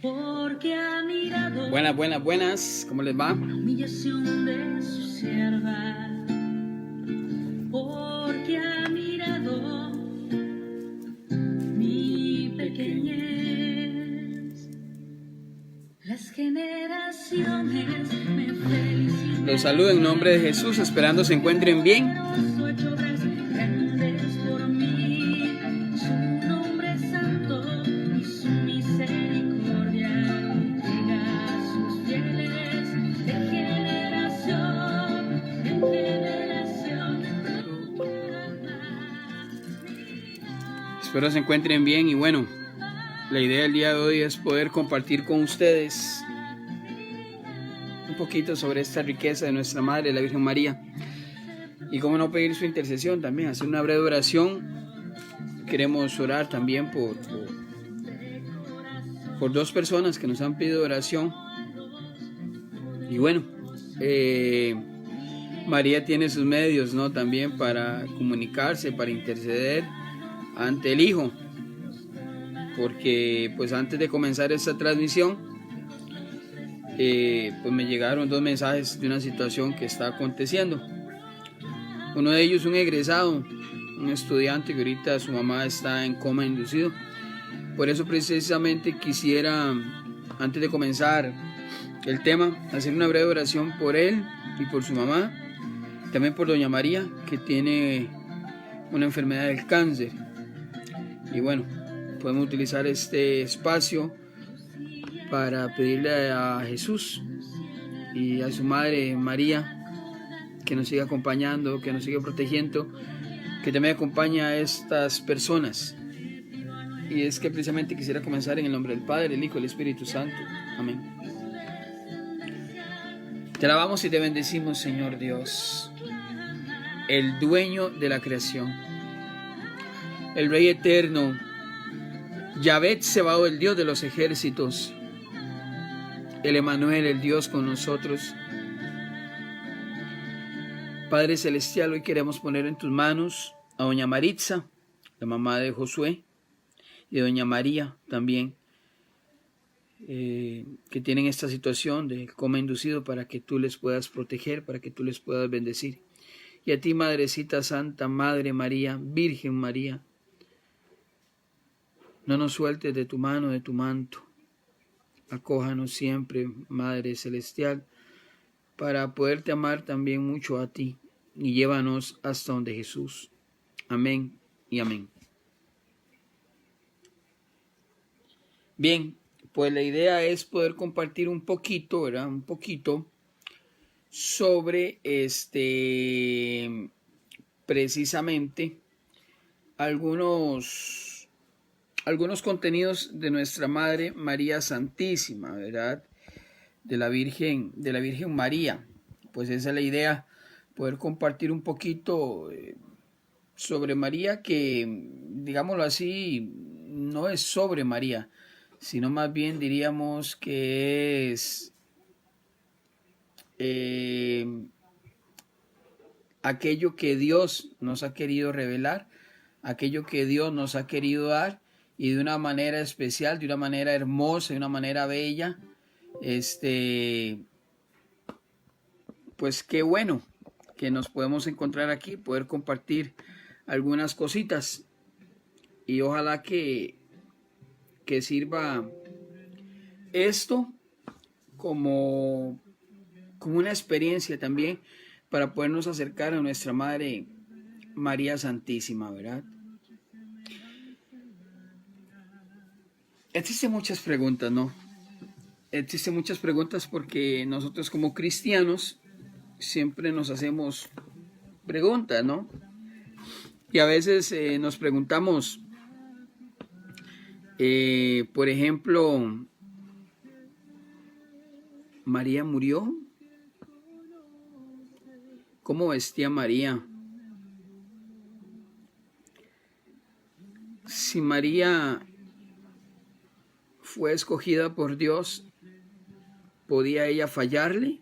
porque ha mirado Buenas, ¿cómo les va? la humillación de su sierva, porque ha mirado mi pequeñez. Las generaciones me felicitan. Los saludo en nombre de Jesús, esperando se encuentren bien. Espero se encuentren bien y bueno, la idea del día de hoy es poder compartir con ustedes un poquito sobre esta riqueza de nuestra Madre, la Virgen María, y cómo no pedir su intercesión también, hacer una breve oración. Queremos orar también por dos personas que nos han pedido oración. Y bueno, María tiene sus medios, ¿no? También para comunicarse, para interceder ante el Hijo, porque pues antes de comenzar esta transmisión pues me llegaron dos mensajes de una situación que está aconteciendo. Uno de ellos, un egresado, un estudiante que ahorita su mamá está en coma inducido. Por eso precisamente quisiera, antes de comenzar el tema, hacer una breve oración por él y por su mamá, también por doña María, que tiene una enfermedad del cáncer. Y bueno, podemos utilizar este espacio para pedirle a Jesús y a su madre María que nos siga acompañando, que nos siga protegiendo, que también acompañe a estas personas. Y es que precisamente quisiera comenzar en el nombre del Padre, el Hijo y el Espíritu Santo. Amén. Te alabamos y te bendecimos, Señor Dios, el dueño de la creación, el Rey eterno, Yahvé Tsebaot, el Dios de los ejércitos, el Emanuel, el Dios con nosotros. Padre Celestial, hoy queremos poner en tus manos a doña Maritza, la mamá de Josué, y doña María también, que tienen esta situación de coma inducido, para que tú les puedas proteger, para que tú les puedas bendecir. Y a ti, Madrecita Santa, Madre María, Virgen María, no nos sueltes de tu mano, de tu manto. Acójanos siempre, Madre Celestial, para poderte amar también mucho a ti, y llévanos hasta donde Jesús. Amén y amén. Bien, pues la idea es poder compartir un poquito, ¿verdad? Un poquito sobre precisamente algunos contenidos de nuestra Madre María Santísima, ¿verdad? De la Virgen María. Pues esa es la idea, poder compartir un poquito sobre María, que, digámoslo así, no es sobre María, sino más bien diríamos que es aquello que Dios nos ha querido revelar, aquello que Dios nos ha querido dar, y de una manera especial, de una manera hermosa, de una manera bella. Pues qué bueno que nos podemos encontrar aquí, poder compartir algunas cositas, y ojalá que sirva esto como una experiencia también para podernos acercar a nuestra Madre María Santísima, ¿verdad? Existen muchas preguntas, ¿no? Existen muchas preguntas porque nosotros como cristianos siempre nos hacemos preguntas, ¿no? Y a veces nos preguntamos, por ejemplo, ¿María murió? ¿Cómo vestía María? Si María fue escogida por Dios, ¿podía ella fallarle?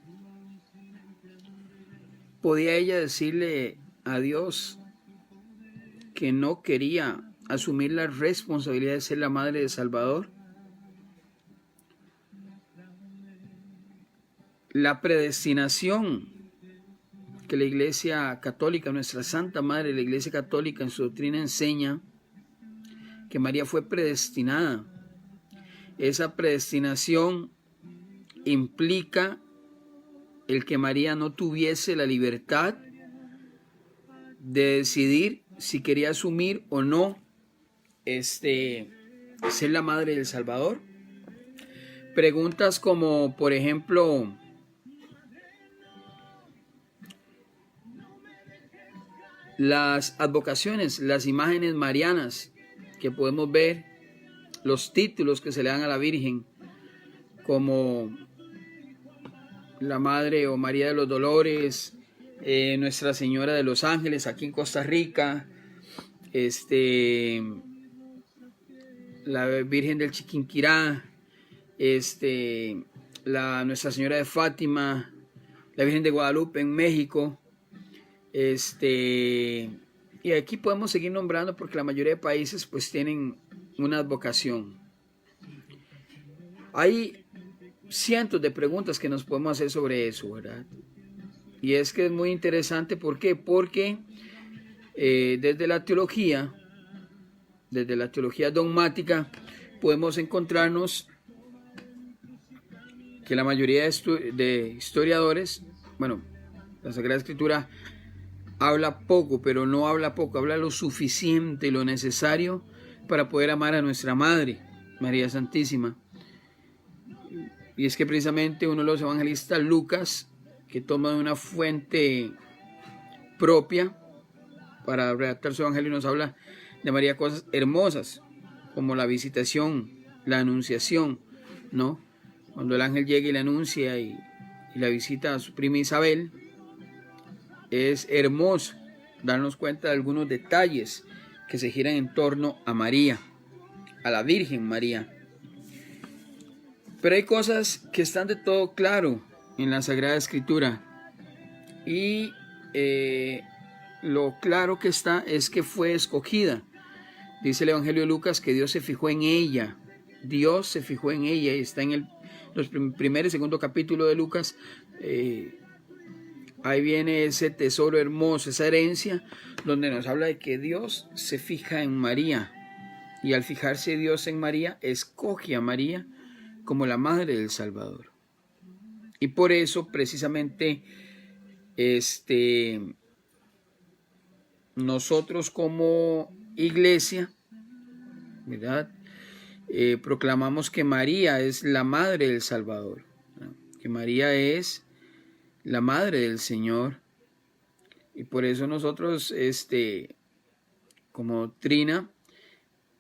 ¿Podía ella decirle a Dios que no quería asumir la responsabilidad de ser la madre de Salvador? la predestinación que la Iglesia Católica, nuestra Santa Madre, la Iglesia Católica en su doctrina enseña que María fue predestinada. Esa predestinación implica el que María no tuviese la libertad de decidir si quería asumir o no ser la madre del Salvador. Preguntas como, por ejemplo, las advocaciones, las imágenes marianas que podemos ver, los títulos que se le dan a la Virgen, como la Madre o María de los Dolores, Nuestra Señora de los Ángeles aquí en Costa Rica, la Virgen del Chiquinquirá, la Nuestra Señora de Fátima, la Virgen de Guadalupe en México, y aquí podemos seguir nombrando porque la mayoría de países pues tienen una advocación. Hay cientos de preguntas que nos podemos hacer sobre eso, ¿verdad? Y es que es muy interesante, ¿por qué? Porque desde la teología dogmática, podemos encontrarnos que la mayoría de historiadores, bueno, la Sagrada Escritura habla poco, pero no habla poco, habla lo suficiente y lo necesario para poder amar a nuestra Madre, María Santísima. Y es que precisamente uno de los evangelistas, Lucas, que toma de una fuente propia para redactar su evangelio, nos habla de María cosas hermosas, como la visitación, la anunciación, ¿no? Cuando el ángel llega y le anuncia y la visita a su prima Isabel, es hermoso darnos cuenta de algunos detalles que se giran en torno a María, a la Virgen María. Pero hay cosas que están de todo claro en la Sagrada Escritura, y lo claro que está es que fue escogida. Dice el Evangelio de Lucas que Dios se fijó en ella. Dios se fijó en ella, y está en los primer y segundo capítulo de Lucas. Ahí viene ese tesoro hermoso, esa herencia, donde nos habla de que Dios se fija en María. Y al fijarse Dios en María, escoge a María como la madre del Salvador. Y por eso, precisamente, nosotros como iglesia, ¿verdad? Proclamamos que María es la madre del Salvador, ¿no? Que María es la madre del Señor, y por eso nosotros, como doctrina,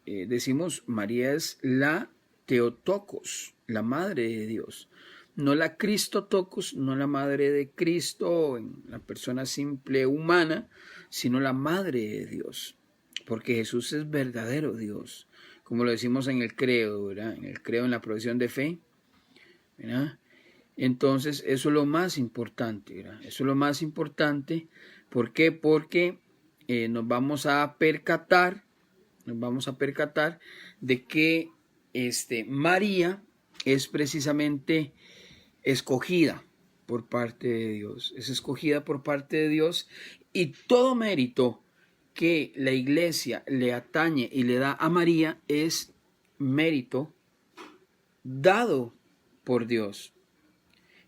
decimos María es la Theotokos, la madre de Dios, no la Christotokos, no la madre de Cristo en la persona simple humana, sino la madre de Dios, porque Jesús es verdadero Dios, como lo decimos en el credo, ¿verdad? En el credo, en la profesión de fe, ¿verdad? Entonces eso es lo más importante, ¿verdad? Eso es lo más importante. ¿Por qué? Porque nos vamos a percatar de que María es precisamente escogida por parte de Dios, es escogida por parte de Dios, y todo mérito que la iglesia le atañe y le da a María es mérito dado por Dios,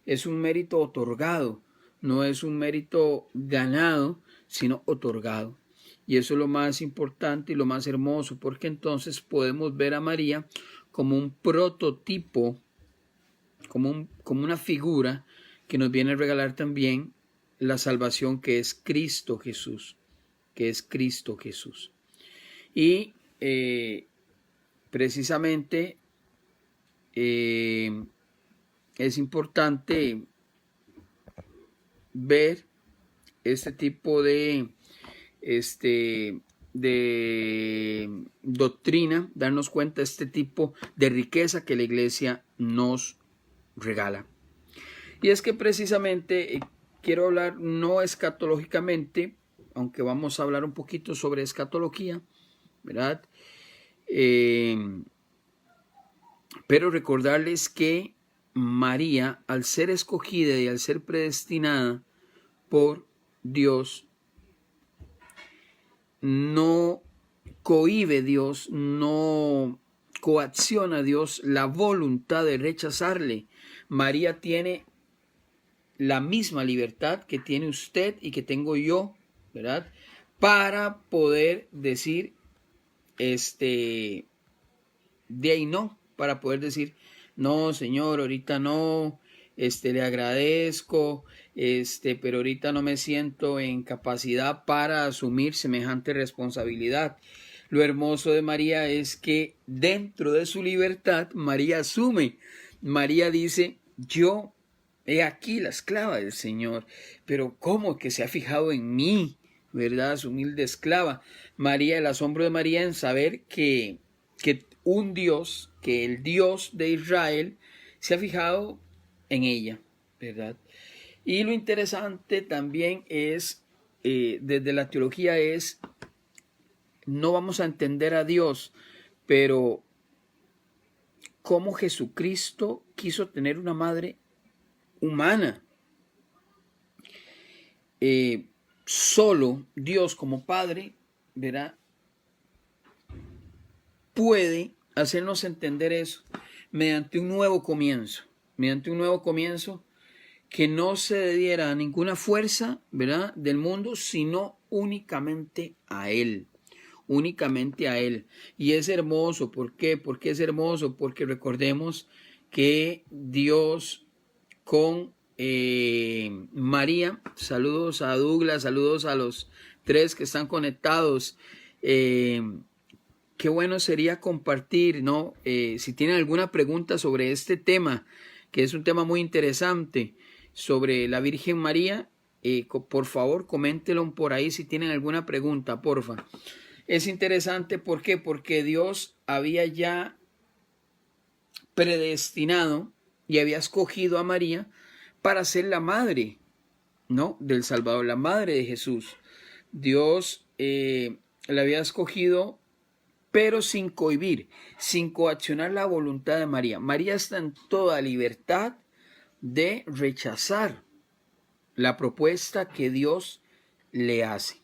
es un mérito otorgado, no es un mérito ganado, sino otorgado. Y eso es lo más importante y lo más hermoso, porque entonces podemos ver a María como un prototipo, como una figura que nos viene a regalar también la salvación, que es Cristo Jesús, Y precisamente es importante ver este tipo de doctrina, darnos cuenta de este tipo de riqueza que la iglesia nos regala. Y es que precisamente quiero hablar no escatológicamente, aunque vamos a hablar un poquito sobre escatología, ¿verdad? Pero recordarles que María, al ser escogida y al ser predestinada por Dios, no cohíbe Dios, no coacciona a Dios la voluntad de rechazarle. María tiene la misma libertad que tiene usted y que tengo yo, ¿verdad? Para poder decir, de ahí no, para poder decir, no, Señor, ahorita no, le agradezco, pero ahorita no me siento en capacidad para asumir semejante responsabilidad. Lo hermoso de María es que dentro de su libertad, María asume. María dice, yo he aquí la esclava del Señor, pero ¿cómo que se ha fijado en mí? ¿Verdad? Su humilde esclava. María, el asombro de María en saber que un Dios, que el Dios de Israel se ha fijado en ella, ¿verdad? Y lo interesante también es, desde la teología es, no vamos a entender a Dios, pero cómo Jesucristo quiso tener una madre humana. Solo Dios como Padre, ¿verdad?, puede hacernos entender eso mediante un nuevo comienzo, que no se dediera a ninguna fuerza, ¿verdad?, del mundo, sino únicamente a Él. Únicamente a Él. Y es hermoso. ¿Por qué? Porque es hermoso, porque recordemos que Dios con María, saludos a Douglas, saludos a los 3 que están conectados. Qué bueno sería compartir, ¿no? Si tienen alguna pregunta sobre este tema, que es un tema muy interesante, sobre la Virgen María, por favor, coméntenlo por ahí si tienen alguna pregunta, porfa. Es interesante, ¿por qué? Porque Dios había ya predestinado y había escogido a María para ser la madre, ¿no?, del Salvador, la madre de Jesús. Dios la había escogido, pero sin cohibir, sin coaccionar la voluntad de María. María está en toda libertad de rechazar la propuesta que Dios le hace.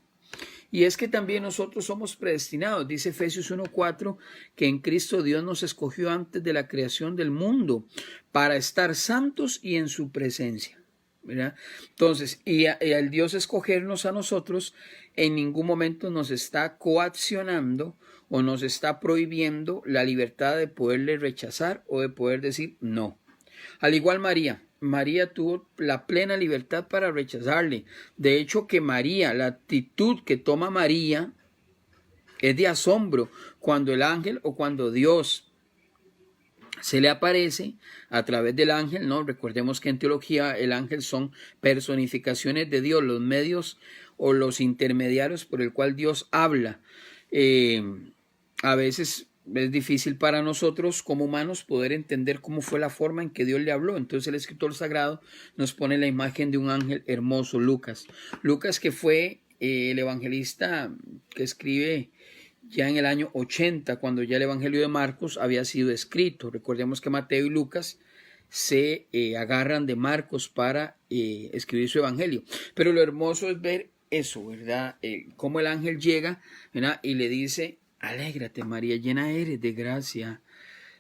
Y es que también nosotros somos predestinados. Dice Efesios 1:4 que en Cristo Dios nos escogió antes de la creación del mundo para estar santos y en su presencia, ¿verdad? Entonces, y al Dios escogernos a nosotros, en ningún momento nos está coaccionando o nos está prohibiendo la libertad de poderle rechazar o de poder decir no. Al igual María tuvo la plena libertad para rechazarle. De hecho, que María, la actitud que toma María es de asombro cuando el ángel o cuando Dios se le aparece a través del ángel, ¿no? Recordemos que en teología el ángel son personificaciones de Dios, los medios o los intermediarios por el cual Dios habla. A veces es difícil para nosotros como humanos poder entender cómo fue la forma en que Dios le habló. Entonces el escritor sagrado nos pone la imagen de un ángel hermoso, Lucas. Lucas, que fue el evangelista que escribe ya en el año 80, cuando ya el evangelio de Marcos había sido escrito. Recordemos que Mateo y Lucas se agarran de Marcos para escribir su evangelio. Pero lo hermoso es ver eso, ¿verdad? Cómo el ángel llega, ¿verdad?, y le dice: alégrate, María, llena eres de gracia.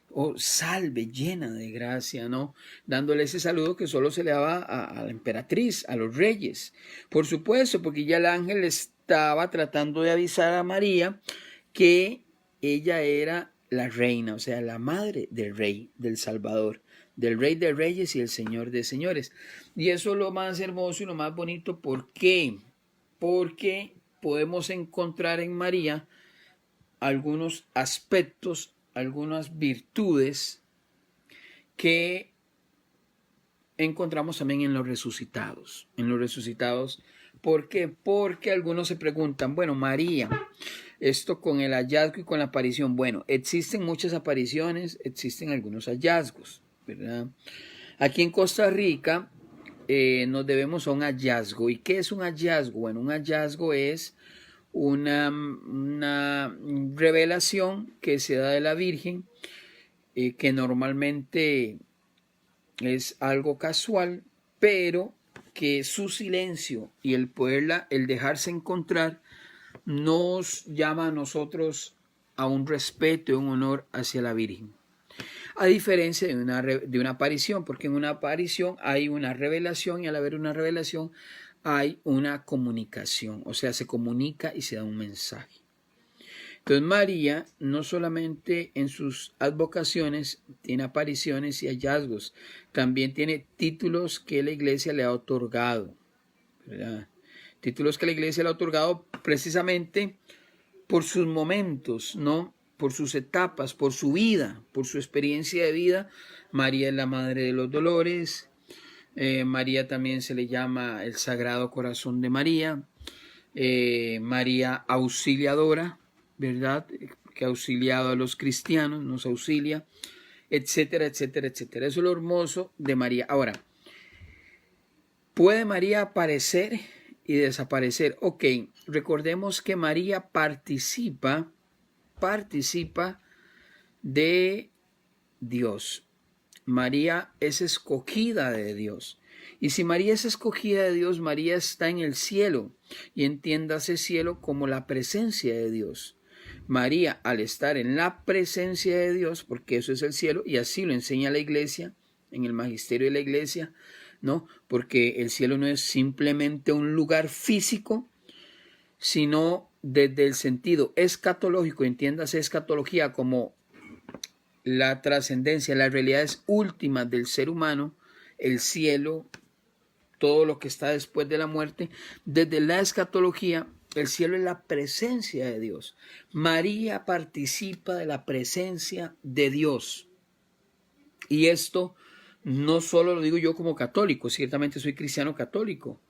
Oh, salve, llena de gracia, ¿no? Dándole ese saludo que solo se le daba a la emperatriz, a los reyes. Por supuesto, porque ya el ángel estaba tratando de avisar a María que ella era la reina, o sea, la madre del rey, del Salvador, del Rey de Reyes y el Señor de Señores. Y eso es lo más hermoso y lo más bonito. ¿Por qué? Porque podemos encontrar en María algunos aspectos, algunas virtudes que encontramos también en los resucitados. ¿Por qué? Porque algunos se preguntan, bueno, María, esto con el hallazgo y con la aparición. Bueno, existen muchas apariciones, existen algunos hallazgos, ¿verdad? Aquí en Costa Rica nos debemos a un hallazgo. ¿Y qué es un hallazgo? Bueno, un hallazgo es una revelación que se da de la Virgen, que normalmente es algo casual, pero que su silencio y el poderla, el dejarse encontrar, nos llama a nosotros a un respeto y un honor hacia la Virgen. A diferencia de una aparición, porque en una aparición hay una revelación y al haber una revelación hay una comunicación, o sea, se comunica y se da un mensaje. Entonces María no solamente en sus advocaciones tiene apariciones y hallazgos, también tiene títulos que la iglesia le ha otorgado, ¿verdad? Títulos que la iglesia le ha otorgado precisamente por sus momentos, ¿no? Por sus etapas, por su vida, por su experiencia de vida. María es la Madre de los Dolores. María también se le llama el Sagrado Corazón de María. María Auxiliadora, ¿verdad? Que ha auxiliado a los cristianos, nos auxilia, etcétera, etcétera, etcétera. Eso es lo hermoso de María. Ahora, ¿puede María aparecer y desaparecer? Ok, recordemos que María participa de Dios. María es escogida de Dios. Y si María es escogida de Dios, María está en el cielo. Y entiéndase cielo como la presencia de Dios. María, al estar en la presencia de Dios, porque eso es el cielo, y así lo enseña la iglesia, en el magisterio de la iglesia, ¿no? Porque el cielo no es simplemente un lugar físico, sino desde el sentido escatológico, entiéndase escatología como la trascendencia, las realidades últimas del ser humano, el cielo, todo lo que está después de la muerte. Desde la escatología, el cielo es la presencia de Dios. María participa de la presencia de Dios. Y esto no solo lo digo yo como católico, ciertamente soy cristiano católico,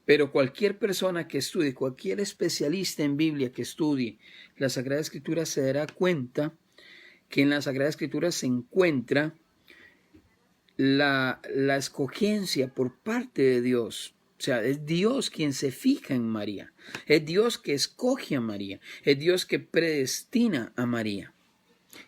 pero cualquier persona que estudie, cualquier especialista en Biblia que estudie la Sagrada Escritura se dará cuenta que en la Sagrada Escritura se encuentra la escogencia por parte de Dios. O sea, es Dios quien se fija en María. Es Dios que escoge a María. Es Dios que predestina a María.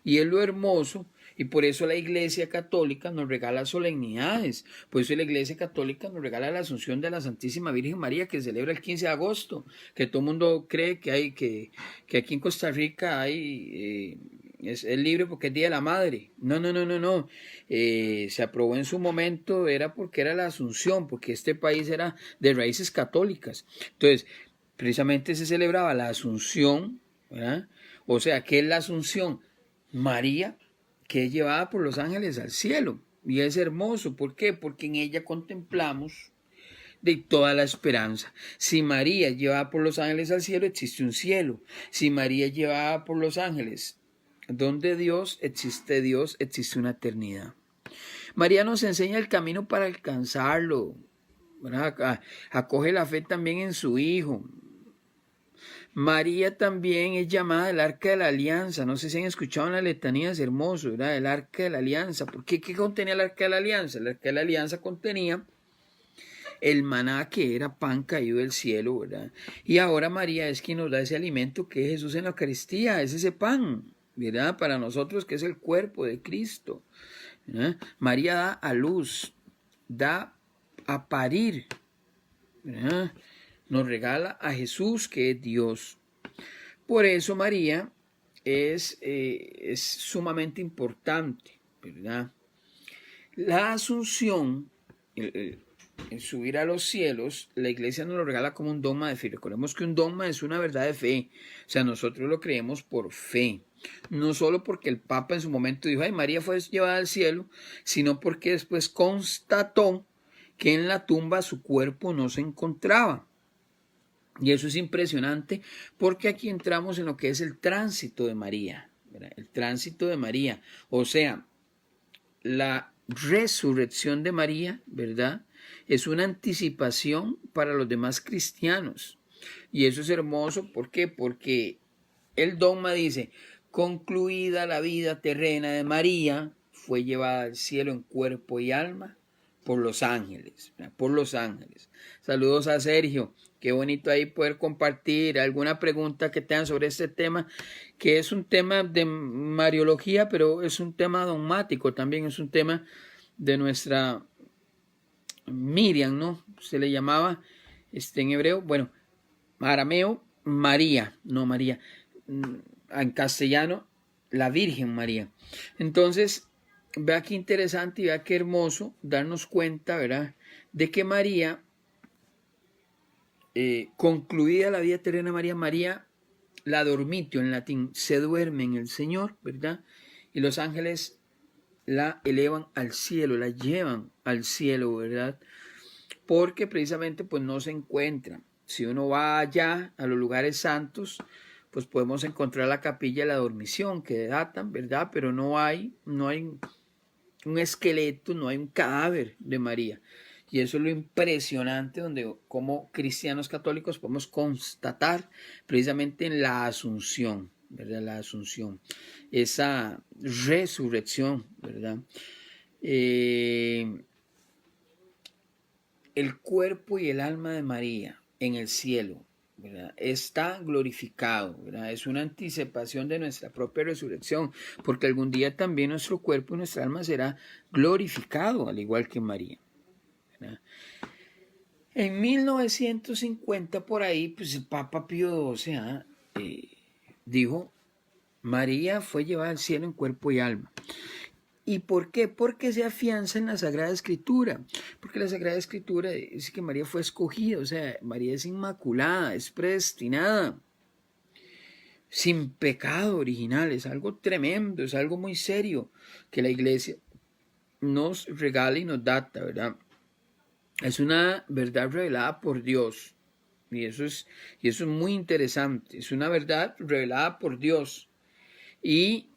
Y es lo hermoso. Y por eso la Iglesia Católica nos regala solemnidades. Por eso la Iglesia Católica nos regala la Asunción de la Santísima Virgen María, que se celebra el 15 de agosto. Que todo el mundo cree que aquí en Costa Rica hay... es libre porque es Día de la Madre. No. Se aprobó en su momento, era porque era la Asunción, porque este país era de raíces católicas. Entonces, precisamente se celebraba la Asunción, ¿verdad? O sea, ¿qué es la Asunción? María, que es llevada por los ángeles al cielo. Y es hermoso. ¿Por qué? Porque en ella contemplamos de toda la esperanza. Si María es llevada por los ángeles al cielo, existe un cielo. Si María es llevada por los ángeles donde Dios, existe una eternidad. María nos enseña el camino para alcanzarlo, ¿verdad? Acoge la fe también en su Hijo. María también es llamada el Arca de la Alianza. No sé si han escuchado en las letanías, hermoso, ¿verdad? El Arca de la Alianza. ¿Por qué? ¿Qué contenía el Arca de la Alianza? El Arca de la Alianza contenía el maná, que era pan caído del cielo, ¿verdad? Y ahora María es quien nos da ese alimento que es Jesús en la Eucaristía, es ese pan, ¿verdad? Para nosotros, que es el cuerpo de Cristo, ¿verdad? María da a luz, da a parir, ¿verdad? Nos regala a Jesús, que es Dios. Por eso María es sumamente importante, ¿verdad? La Asunción, el subir a los cielos, la iglesia nos lo regala como un dogma de fe. Recordemos que un dogma es una verdad de fe. O sea, nosotros lo creemos por fe. No solo porque el Papa en su momento dijo, ay, María fue llevada al cielo, sino porque después constató que en la tumba su cuerpo no se encontraba. Y eso es impresionante porque aquí entramos en lo que es el tránsito de María, ¿verdad? El tránsito de María, o sea, la resurrección de María, ¿verdad? Es una anticipación para los demás cristianos. Y eso es hermoso, ¿por qué? Porque el dogma dice, concluida la vida terrena de María, fue llevada al cielo en cuerpo y alma por los ángeles, ¿verdad? Por los ángeles. Saludos a Sergio, qué bonito ahí poder compartir alguna pregunta que tengan sobre este tema, que es un tema de Mariología, pero es un tema dogmático, también es un tema de nuestra Miriam, ¿no? Se le llamaba en hebreo, bueno, arameo, María, no María, en castellano, la Virgen María. Entonces, vea qué interesante y vea qué hermoso darnos cuenta, ¿verdad?, de que María, concluida la vida terrena María, la dormitio en latín, se duerme en el Señor, ¿verdad? Y los ángeles la elevan al cielo, la llevan al cielo, ¿verdad? Porque precisamente pues no se encuentra. Si uno va allá a los lugares santos, pues podemos encontrar la capilla de la dormición que datan, ¿verdad? Pero no hay un esqueleto, no hay un cadáver de María. Y eso es lo impresionante, donde como cristianos católicos podemos constatar precisamente en la Asunción, ¿verdad? La Asunción, esa resurrección, ¿verdad? El cuerpo y el alma de María en el cielo, ¿verdad?, está glorificado, ¿verdad? Es una anticipación de nuestra propia resurrección, porque algún día también nuestro cuerpo y nuestra alma será glorificado, al igual que María, ¿verdad? En 1950 por ahí, pues el Papa Pío XII dijo, María fue llevada al cielo en cuerpo y alma. ¿Y por qué? Porque se afianza en la Sagrada Escritura. Porque la Sagrada Escritura dice que María fue escogida, o sea, María es inmaculada, es predestinada, sin pecado original. Es algo tremendo, es algo muy serio que la Iglesia nos regala y nos data, ¿verdad? Es una verdad revelada por Dios. Y eso es muy interesante. Es una verdad revelada por Dios. Y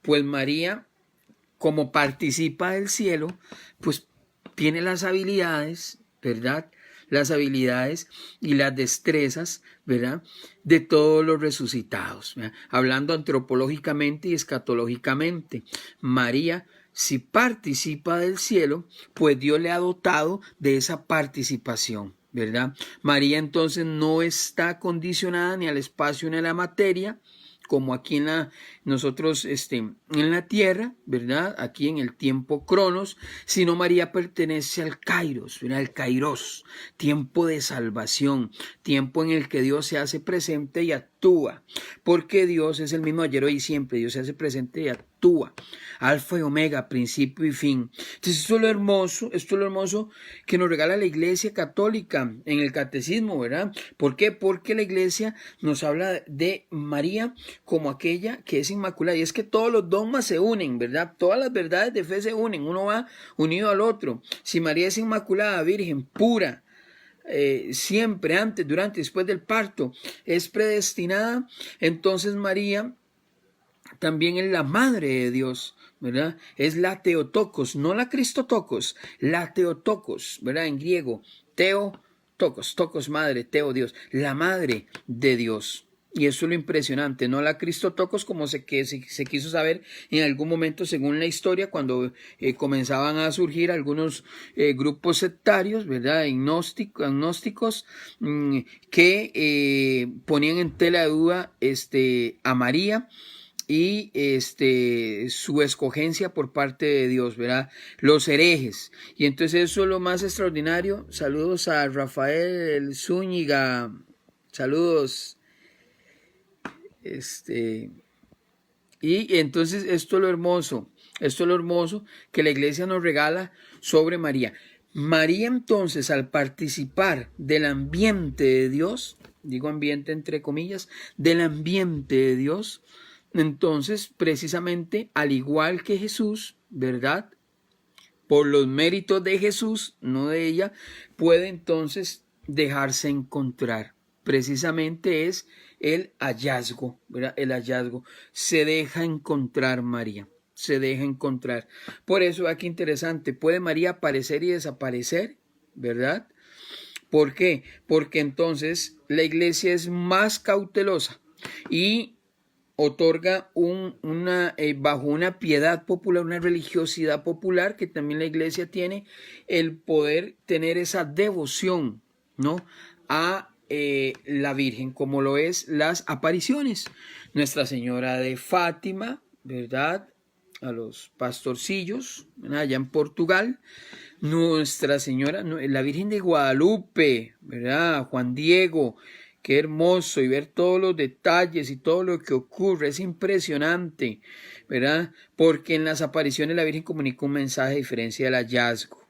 pues María, como participa del cielo, pues tiene las habilidades, ¿verdad? Las habilidades y las destrezas, ¿verdad?, de todos los resucitados, ¿verdad? Hablando antropológicamente y escatológicamente, María, si participa del cielo, pues Dios le ha dotado de esa participación, ¿verdad? María entonces no está condicionada ni al espacio ni a la materia, como aquí nosotros en la tierra, ¿verdad? Aquí en el tiempo cronos, sino María pertenece al kairos, ¿verdad? El kairos, tiempo de salvación, tiempo en el que Dios se hace presente y actúa, porque Dios es el mismo ayer, hoy y siempre. Dios se hace presente y actúa, alfa y omega, principio y fin. Entonces esto es lo hermoso que nos regala la Iglesia Católica en el Catecismo, ¿verdad? ¿Por qué? Porque la Iglesia nos habla de María como aquella que es inmaculada, y es que todos los dogmas se unen, ¿verdad? Todas las verdades de fe se unen, uno va unido al otro. Si María es inmaculada, virgen, pura, siempre, antes, durante, después del parto, es predestinada, entonces María también es la madre de Dios, ¿verdad? Es la Theotokos, no la Cristotokos, la Theotokos, ¿verdad? En griego, Theotokos, tokos madre, Teo Dios, la madre de Dios. Y eso es lo impresionante, no la Cristotokos como se quiso saber en algún momento según la historia, cuando comenzaban a surgir algunos grupos sectarios, ¿verdad? Agnósticos, que ponían en tela de duda a María y su escogencia por parte de Dios, ¿verdad? Los herejes. Y entonces eso es lo más extraordinario. Saludos a Rafael Zúñiga, saludos. Y entonces esto es lo hermoso que la Iglesia nos regala sobre María. María entonces, al participar del ambiente de Dios, digo ambiente entre comillas, del ambiente de Dios, entonces precisamente al igual que Jesús, ¿verdad?, por los méritos de Jesús, no de ella, puede entonces dejarse encontrar. Precisamente es el hallazgo, ¿verdad? El hallazgo. Se deja encontrar María, se deja encontrar. Por eso, aquí interesante, puede María aparecer y desaparecer, ¿verdad? ¿Por qué? Porque entonces la Iglesia es más cautelosa y otorga bajo una piedad popular, una religiosidad popular, que también la Iglesia tiene el poder tener esa devoción, ¿no?, a la Virgen, como lo es las apariciones. Nuestra Señora de Fátima, ¿verdad?, a los pastorcillos, ¿verdad? Allá en Portugal, Nuestra Señora, la Virgen de Guadalupe, ¿verdad? Juan Diego, qué hermoso, y ver todos los detalles y todo lo que ocurre, es impresionante, ¿verdad? Porque en las apariciones la Virgen comunica un mensaje a diferencia del hallazgo,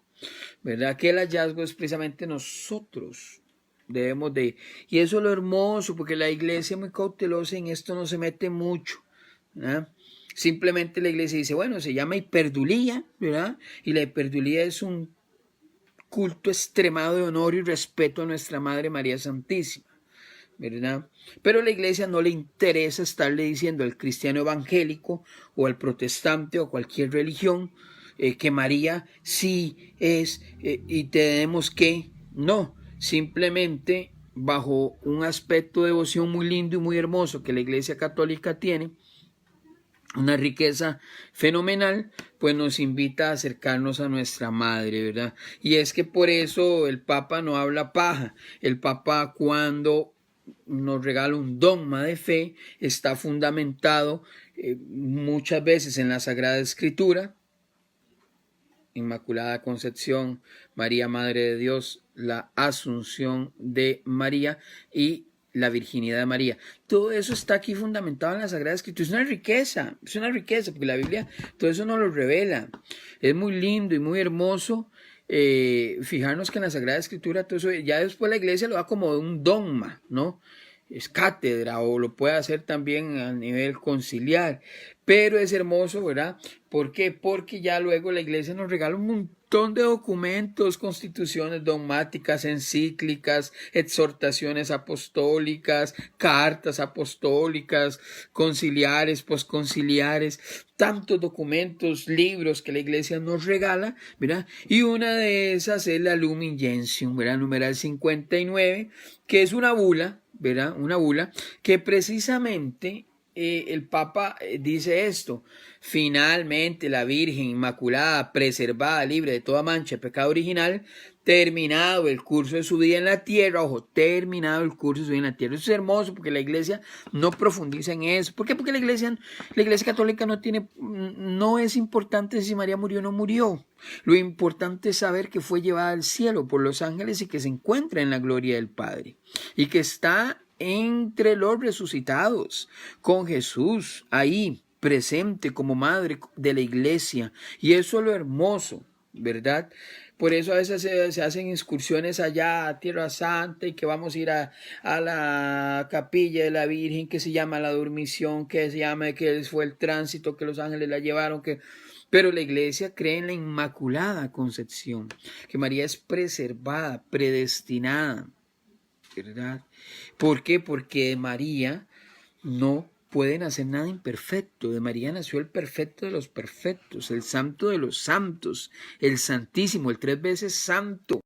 ¿verdad? Que el hallazgo es precisamente nosotros. Debemos de, y eso es lo hermoso, porque la iglesia es muy cautelosa, en esto no se mete mucho, ¿verdad? Simplemente la iglesia dice, bueno, se llama hiperdulía, ¿verdad? Y la hiperdulía es un culto extremado de honor y respeto a nuestra Madre María Santísima, ¿verdad? Pero a la iglesia no le interesa estarle diciendo al cristiano evangélico o al protestante o cualquier religión que María sí es y tenemos que, no, simplemente bajo un aspecto de devoción muy lindo y muy hermoso que la iglesia católica tiene, una riqueza fenomenal, pues nos invita a acercarnos a nuestra madre, ¿verdad? Y es que por eso el Papa no habla paja. El Papa, cuando nos regala un dogma de fe, está fundamentado muchas veces en la Sagrada Escritura, Inmaculada Concepción, María Madre de Dios, la Asunción de María y la virginidad de María. Todo eso está aquí fundamentado en la Sagrada Escritura. Es una riqueza, porque la Biblia todo eso nos lo revela. Es muy lindo y muy hermoso fijarnos que en la Sagrada Escritura todo eso, ya después la iglesia lo da como un dogma, ¿no? Es cátedra, o lo puede hacer también a nivel conciliar, pero es hermoso, ¿verdad? ¿Por qué? Porque ya luego la iglesia nos regala un montón de documentos, constituciones dogmáticas, encíclicas, exhortaciones apostólicas, cartas apostólicas, conciliares, posconciliares, tantos documentos, libros que la iglesia nos regala, ¿verdad? Y una de esas es la Lumen Gentium, ¿verdad? Numeral 59, que es una bula, ¿verdad? Una bula que precisamente el Papa dice esto: finalmente la Virgen Inmaculada, preservada, libre de toda mancha de pecado original, terminado el curso de su vida en la tierra, ojo, terminado el curso de su vida en la tierra. Eso es hermoso, porque la iglesia no profundiza en eso. ¿Por qué? Porque la iglesia católica no es importante si María murió o no murió. Lo importante es saber que fue llevada al cielo por los ángeles y que se encuentra en la gloria del Padre y que está entre los resucitados con Jesús ahí presente como madre de la iglesia. Y eso es lo hermoso, ¿verdad? Por eso a veces se hacen excursiones allá a Tierra Santa, y que vamos a ir a la capilla de la Virgen, que se llama la Dormición, que se llama que fue el tránsito, que los ángeles la llevaron, que... Pero la iglesia cree en la Inmaculada Concepción, que María es preservada, predestinada, ¿verdad? ¿Por qué? Porque de María no puede nacer nada imperfecto. De María nació el perfecto de los perfectos, el santo de los santos, el santísimo, el 3 veces santo,